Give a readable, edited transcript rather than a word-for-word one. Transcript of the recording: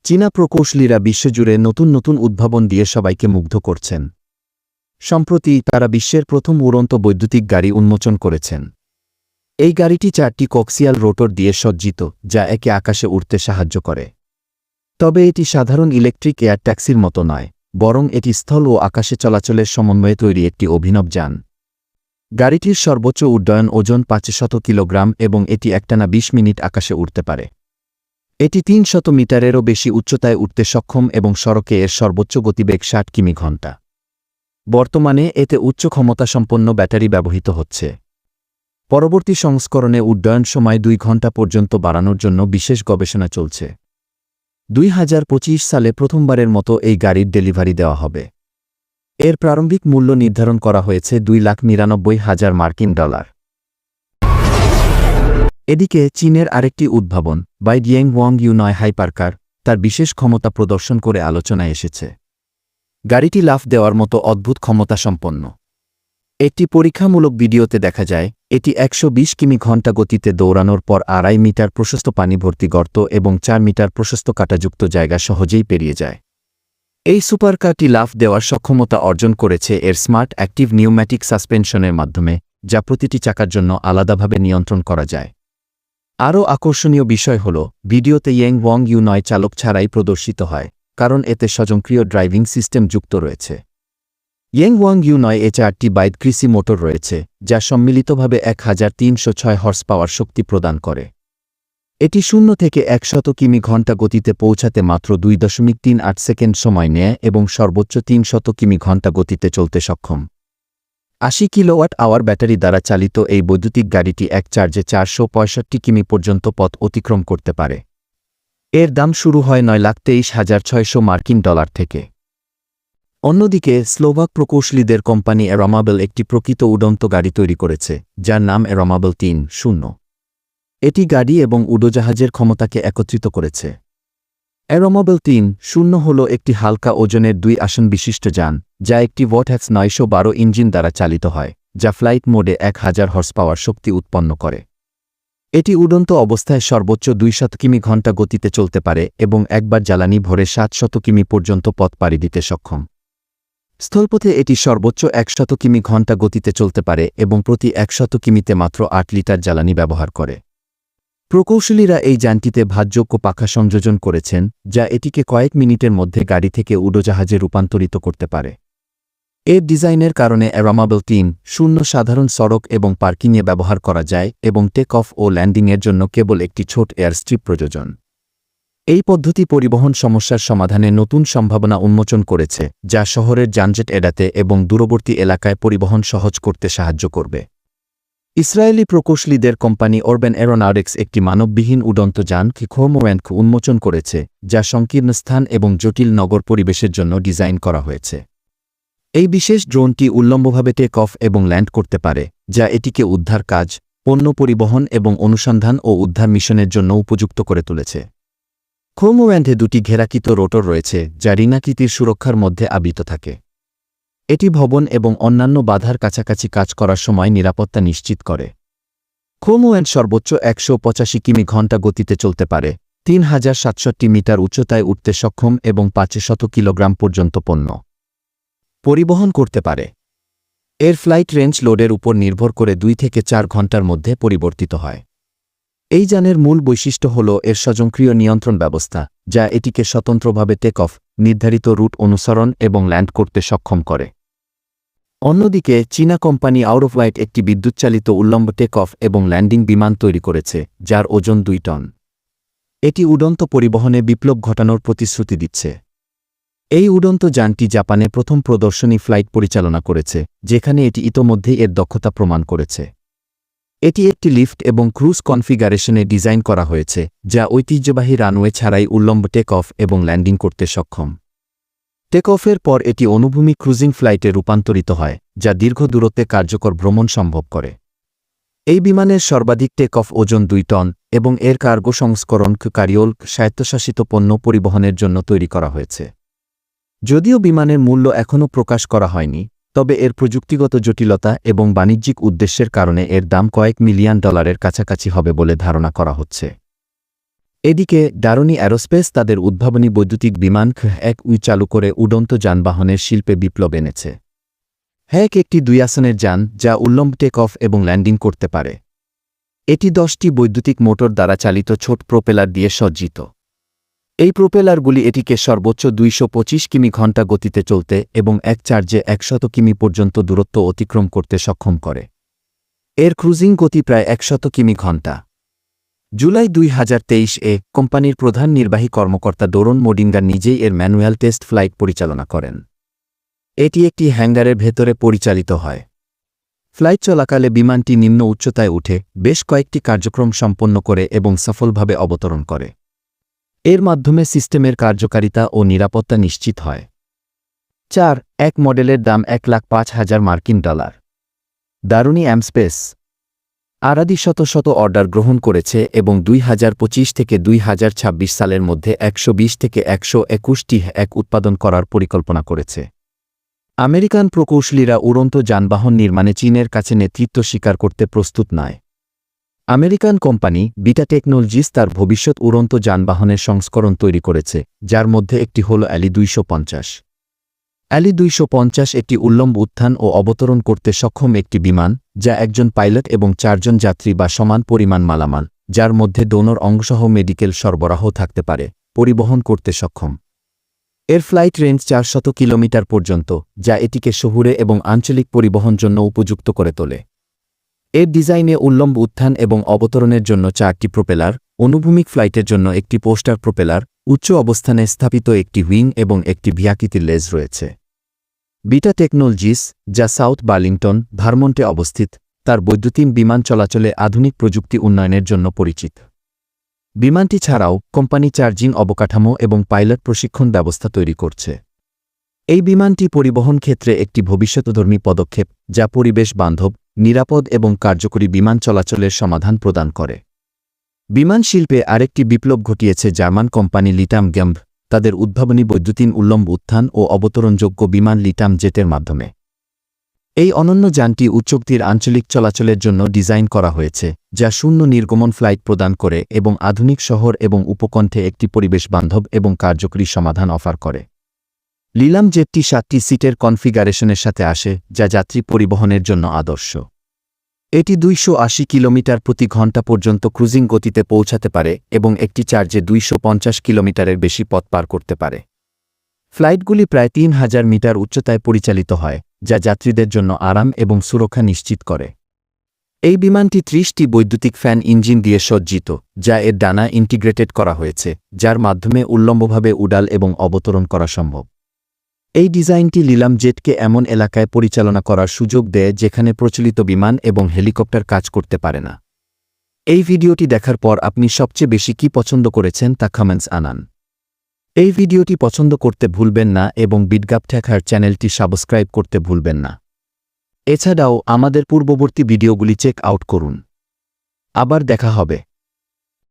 চীনা প্রকৌশলীরা বিশ্বজুড়ে নতুন নতুন উদ্ভাবন দিয়ে সবাইকে মুগ্ধ করছেন। সম্প্রতি তারা বিশ্বের প্রথম উড়ন্ত বৈদ্যুতিক গাড়ি উন্মোচন করেছেন। এই গাড়িটি 4টি কক্সিয়াল রোটর দিয়ে সজ্জিত, যা একে আকাশে উড়তে সাহায্য করে। তবে এটি সাধারণ ইলেকট্রিক এয়ার ট্যাক্সির মতো নয়, বরং এটি স্থল ও আকাশে চলাচলের সমন্বয়ে তৈরি একটি অভিনব যান। গাড়িটির সর্বোচ্চ উড্ডয়ন ওজন 500 কিলোগ্রাম এবং এটি একটানা 20 মিনিট আকাশে উড়তে পারে। এটি 300 মিটারেরও বেশি উচ্চতায় উঠতে সক্ষম এবং সড়কে এর সর্বোচ্চ গতিবেগ 60 কিমি ঘন্টা। বর্তমানে এতে উচ্চ ক্ষমতাসম্পন্ন ব্যাটারি ব্যবহৃত হচ্ছে। পরবর্তী সংস্করণে উড্ডয়ন সময় 2 ঘন্টা পর্যন্ত বাড়ানোর জন্য বিশেষ গবেষণা চলছে। 2025 সালে প্রথমবারের মতো এই গাড়ির ডেলিভারি দেওয়া হবে। এর প্রারম্ভিক মূল্য নির্ধারণ করা হয়েছে $2,99,000 মার্কিন। এদিকে চীনের আরেকটি উদ্ভাবন বাইডিয়াং ওয়াংইউ-9 হাইপারকার তার বিশেষ ক্ষমতা প্রদর্শন করে আলোচনায় এসেছে। গাড়িটি লাফ দেওয়ার মতো অদ্ভুত ক্ষমতাসম্পন্ন। একটি পরীক্ষামূলক ভিডিওতে দেখা যায় এটি 120 কিমি ঘন্টা গতিতে দৌড়ানোর পর 2.5 মিটার প্রশস্ত পানিভর্তি গর্ত এবং 4 মিটার প্রশস্ত কাঁটাযুক্ত জায়গা সহজেই পেরিয়ে যায়। এই সুপারকারটি লাফ দেওয়ার সক্ষমতা অর্জন করেছে এর স্মার্ট অ্যাক্টিভ নিউম্যাটিক সাসপেনশনের মাধ্যমে, যা প্রতিটি চাকার জন্য আলাদাভাবে নিয়ন্ত্রণ করা যায়। আরও আকর্ষণীয় বিষয় হল ভিডিওতে ইয়াং ওয়াংইউ-9 চালক ছাড়াই প্রদর্শিত হয়, কারণ এতে স্বয়ংক্রিয় ড্রাইভিং সিস্টেম যুক্ত রয়েছে। ইয়াং ওয়াংইউ-9 এ 4টি বাইদক্রিসি মোটর রয়েছে, যা সম্মিলিতভাবে 1306 হর্স পাওয়ার শক্তি প্রদান করে। এটি 0 থেকে 100 কিমি ঘন্টা গতিতে পৌঁছাতে মাত্র 2.38 সেকেন্ড সময় নেয় এবং সর্বোচ্চ 300 কিমি ঘন্টা গতিতে চলতে সক্ষম। 80 কিলোওয়াট আওয়ার ব্যাটারি দ্বারা চালিত এই বৈদ্যুতিক গাড়িটি এক চার্জে 465 কিমি পর্যন্ত পথ অতিক্রম করতে পারে। এর দাম শুরু হয় $9,23,600 মার্কিন থেকে। অন্যদিকে স্লোভাক প্রকৌশলীদের কোম্পানি অ্যারোমাবেল একটি প্রকৃত উড়ন্ত গাড়ি তৈরি করেছে, যার নাম অ্যারোমাবেল 3.0। এটি গাড়ি এবং উড়োজাহাজের ক্ষমতাকে একত্রিত করেছে। অ্যারোমাবেল 3.0 হল একটি হালকা ওজনের 2 আসন বিশিষ্ট যান, যা একটি ভোল্টহ্যাক্স 912 ইঞ্জিন দ্বারা চালিত হয়, যা ফ্লাইট মোডে 1000 হর্স পাওয়ার শক্তি উৎপন্ন করে। এটি উড়ন্ত অবস্থায় সর্বোচ্চ 200 কিমি ঘন্টা গতিতে চলতে পারে এবং একবার জ্বালানি ভরে 700 কিমি পর্যন্ত পথ পাড়ি দিতে সক্ষম। স্থলপথে এটি সর্বোচ্চ 100 কিমি ঘন্টা গতিতে চলতে পারে এবং প্রতি 100 কিমিতে মাত্র 8 লিটার জ্বালানি ব্যবহার করে। প্রকৌশলীরা এই যানটিতে ভারযোগ্য পাখা সংযোজন করেছেন, যা এটিকে কয়েক মিনিটের মধ্যে গাড়ি থেকে উড়োজাহাজে রূপান্তরিত করতে পারে। এর ডিজাইনের কারণে অ্যারোমাবেল 3.0 সাধারণ সড়ক এবং পার্কিংয়ে ব্যবহার করা যায় এবং টেক অফ ও ল্যান্ডিংয়ের জন্য কেবল একটি ছোট এয়ার স্ট্রিপ প্রয়োজন। এই পদ্ধতি পরিবহন সমস্যার সমাধানে নতুন সম্ভাবনা উন্মোচন করেছে, যা শহরের যানজট এড়াতে এবং দূরবর্তী এলাকায় পরিবহন সহজ করতে সাহায্য করবে। ইসরায়েলি প্রকৌশলীদের কোম্পানি অরবান এরোনটিক্স একটি মানববিহীন উড়ন্ত যান খিখোমোয়ানকে উন্মোচন করেছে, যা সংকীর্ণ স্থান এবং জটিল নগর পরিবেশের জন্য ডিজাইন করা হয়েছে। এই বিশেষ ড্রোনটি উল্লম্বভাবে টেক অফ এবং ল্যান্ড করতে পারে, যা এটিকে উদ্ধার কাজ, পণ্য পরিবহন এবং অনুসন্ধান ও উদ্ধার মিশনের জন্য উপযুক্ত করে তুলেছে। খোমোয়ান্ডে 2টি ঘেরাকৃত রোটর রয়েছে, যা ঋণাকৃতির সুরক্ষার মধ্যে আবৃত থাকে। এটি ভবন এবং অন্যান্য বাধার কাছাকাছি কাজ করার সময় নিরাপত্তা নিশ্চিত করে। খোমোয়ান্ড সর্বোচ্চ 185 কিমি ঘন্টা গতিতে চলতে পারে, 3067 মিটার উচ্চতায় উঠতে সক্ষম এবং 500 কিলোগ্রাম পর্যন্ত পণ্য পরিবহন করতে পারে। এর ফ্লাইট রেঞ্জ লোডের উপর নির্ভর করে 2 থেকে 4 ঘন্টার মধ্যে পরিবর্তিত হয়। এই যানের মূল বৈশিষ্ট্য হল এর স্বয়ংক্রিয় নিয়ন্ত্রণ ব্যবস্থা, যা এটিকে স্বতন্ত্রভাবে টেক অফ, নির্ধারিত রুট অনুসরণ এবং ল্যান্ড করতে সক্ষম করে। অন্যদিকে চীনা কোম্পানি আউরফ্লাইট একটি বিদ্যুৎচালিত উল্লম্ব টেক অফ এবং ল্যান্ডিং বিমান তৈরি করেছে, যার ওজন 2 টন। এটি উড়ন্ত পরিবহনে বিপ্লব ঘটানোর প্রতিশ্রুতি দিচ্ছে। এই উড়ন্ত যানটি জাপানে প্রথম প্রদর্শনী ফ্লাইট পরিচালনা করেছে, যেখানে এটি ইতোমধ্যেই এর দক্ষতা প্রমাণ করেছে। এটি একটি লিফট এবং ক্রুজ কনফিগারেশনে ডিজাইন করা হয়েছে, যা ঐতিহ্যবাহী রানওয়ে ছাড়াই উল্লম্ব টেক অফ এবং ল্যান্ডিং করতে সক্ষম। টেক অফের পর এটি অনুভূমি ক্রুজিং ফ্লাইটে রূপান্তরিত হয়, যা দীর্ঘ দূরত্বে কার্যকর ভ্রমণ সম্ভব করে। এই বিমানের সর্বাধিক টেক অফ ওজন 2 টন এবং এর কার্গো সংস্করণ কারিওল স্বায়ত্তশাসিত পণ্য পরিবহনের জন্য তৈরি করা হয়েছে। যদিও বিমানের মূল্য এখনও প্রকাশ করা হয়নি, তবে এর প্রযুক্তিগত জটিলতা এবং বাণিজ্যিক উদ্দেশ্যের কারণে এর দাম কয়েক $1 মিলিয়ন কাছাকাছি হবে বলে ধারণা করা হচ্ছে। এদিকে ডারনি অ্যারোস্পেস তাদের উদ্ভাবনী বৈদ্যুতিক বিমান H-1 চালু করে উড়ন্ত যানবাহনের শিল্পে বিপ্লব এনেছে। H-1 একটি 2 আসনের যান যা উল্লম্ব টেক অফ এবং ল্যান্ডিং করতে পারে। এটি 10টি বৈদ্যুতিক মোটর দ্বারা চালিত ছোট প্রোপেলার দিয়ে সজ্জিত। এই প্রোপেলারগুলি এটিকে সর্বোচ্চ 225 কিমি ঘণ্টা গতিতে চলতে এবং এক চার্জে 100 কিমি পর্যন্ত দূরত্ব অতিক্রম করতে সক্ষম করে। এর ক্রুজিং গতি প্রায় 100 কিমি ঘণ্টা। জুলাই 2023-এ কোম্পানির প্রধান নির্বাহী কর্মকর্তা ডোরন মোডিঙ্গা নিজেই এর ম্যানুয়াল টেস্ট ফ্লাইট পরিচালনা করেন। এটি একটি হ্যাঙ্গারের ভেতরে পরিচালিত হয়। ফ্লাইট চলাকালে বিমানটি নিম্ন উচ্চতায় উঠে বেশ কয়েকটি কার্যক্রম সম্পন্ন করে এবং সফলভাবে অবতরণ করে। এর মাধ্যমে সিস্টেমের কার্যকারিতা ও নিরাপত্তা নিশ্চিত হয়। 4. এক মডেলের দাম $1,05,000 ডারনি অ্যারোস্পেস আরাদি শত অর্ডার গ্রহণ করেছে এবং 2025 থেকে 2026 সালের মধ্যে 120 থেকে 121টি H-1 উৎপাদন করার পরিকল্পনা করেছে। আমেরিকান প্রকৌশলীরা উড়ন্ত যানবাহন নির্মাণে চীনের কাছে নেতৃত্ব স্বীকার করতে প্রস্তুত নয়। আমেরিকান কোম্পানি বিটা টেকনোলজিস তার ভবিষ্যৎ উড়ন্ত যানবাহনের সংস্করণ তৈরি করেছে, যার মধ্যে একটি হল অ্যালি 250। অ্যালি 250 একটি উল্লম্ব উত্থান ও অবতরণ করতে সক্ষম একটি বিমান, যা একজন পাইলট এবং 4 জন যাত্রী বা সমান পরিমাণ মালামাল, যার মধ্যে ডোনর অংশসহ মেডিকেল সরবরাহ থাকতে পারে, পরিবহন করতে সক্ষম। এর ফ্লাইট রেঞ্জ 400 কিলোমিটার পর্যন্ত, যা এটিকে শহুরে এবং আঞ্চলিক পরিবহন জন্য উপযুক্ত করে তোলে। এর ডিজাইনে উল্লম্ব উত্থান এবং অবতরণের জন্য 4টি প্রোপেলার, অনুভূমিক ফ্লাইটের জন্য একটি পোস্টার প্রোপেলার, উচ্চ অবস্থানে স্থাপিত একটি উইং এবং একটি ভিআকৃতির লেজ রয়েছে। বিটা টেকনোলজিস, যা সাউথ বার্লিংটন, ভারমন্টে অবস্থিত, তার বৈদ্যুতিন বিমান চলাচলে আধুনিক প্রযুক্তি উন্নয়নের জন্য পরিচিত। বিমানটি ছাড়াও কোম্পানি চার্জিং অবকাঠামো এবং পাইলট প্রশিক্ষণ ব্যবস্থা তৈরি করছে। এই বিমানটি পরিবহন ক্ষেত্রে একটি ভবিষ্যৎধর্মী পদক্ষেপ, যা পরিবেশ বান্ধব, নিরাপদ এবং কার্যকরী বিমান চলাচলের সমাধান প্রদান করে। বিমান শিল্পে আরেকটি বিপ্লব ঘটিয়েছে জার্মান কোম্পানি লিটাম গ্যাম্ব তাদের উদ্ভাবনী বৈদ্যুতিন উল্লম্ব উত্থান ও অবতরণযোগ্য বিমান লিটাম জেটের মাধ্যমে। এই অনন্য যানটি উচ্চগতির আঞ্চলিক চলাচলের জন্য ডিজাইন করা হয়েছে, যা শূন্য নির্গমন ফ্লাইট প্রদান করে এবং আধুনিক শহর এবং উপকণ্ঠে একটি পরিবেশ বান্ধব এবং কার্যকরী সমাধান অফার করে। লিলাম জেটটি 7টি সিটের কনফিগারেশনের সাথে আসে, যা যাত্রী পরিবহনের জন্য আদর্শ। এটি 280 কিলোমিটার প্রতি ঘণ্টা পর্যন্ত ক্রুজিং গতিতে পৌঁছাতে পারে এবং একটি চার্জে 250 কিলোমিটারের বেশি পথ পার করতে পারে। ফ্লাইটগুলি প্রায় 3000 মিটার উচ্চতায় পরিচালিত হয়, যা যাত্রীদের জন্য আরাম এবং সুরক্ষা নিশ্চিত করে। এই বিমানটি 30টি বৈদ্যুতিক ফ্যান ইঞ্জিন দিয়ে সজ্জিত, যা এর ডানা ইন্টিগ্রেটেড করা হয়েছে, যার মাধ্যমে উল্লম্বভাবে উড়াল এবং অবতরণ করা সম্ভব। এই ডিজাইনটি লিলাম জেটকে এমন এলাকায় পরিচালনা করার সুযোগ দেয় যেখানে প্রচলিত বিমান এবং হেলিকপ্টার কাজ করতে পারে না। এই ভিডিওটি দেখার পর আপনি সবচেয়ে বেশি কি পছন্দ করেছেন তা কমেন্টস আনান। এই ভিডিওটি পছন্দ করতে ভুলবেন না এবং বিটগাপটেকার চ্যানেলটি সাবস্ক্রাইব করতে ভুলবেন না। এছাড়াও আমাদের পূর্ববর্তী ভিডিওগুলি চেক আউট করুন। আবার দেখা হবে।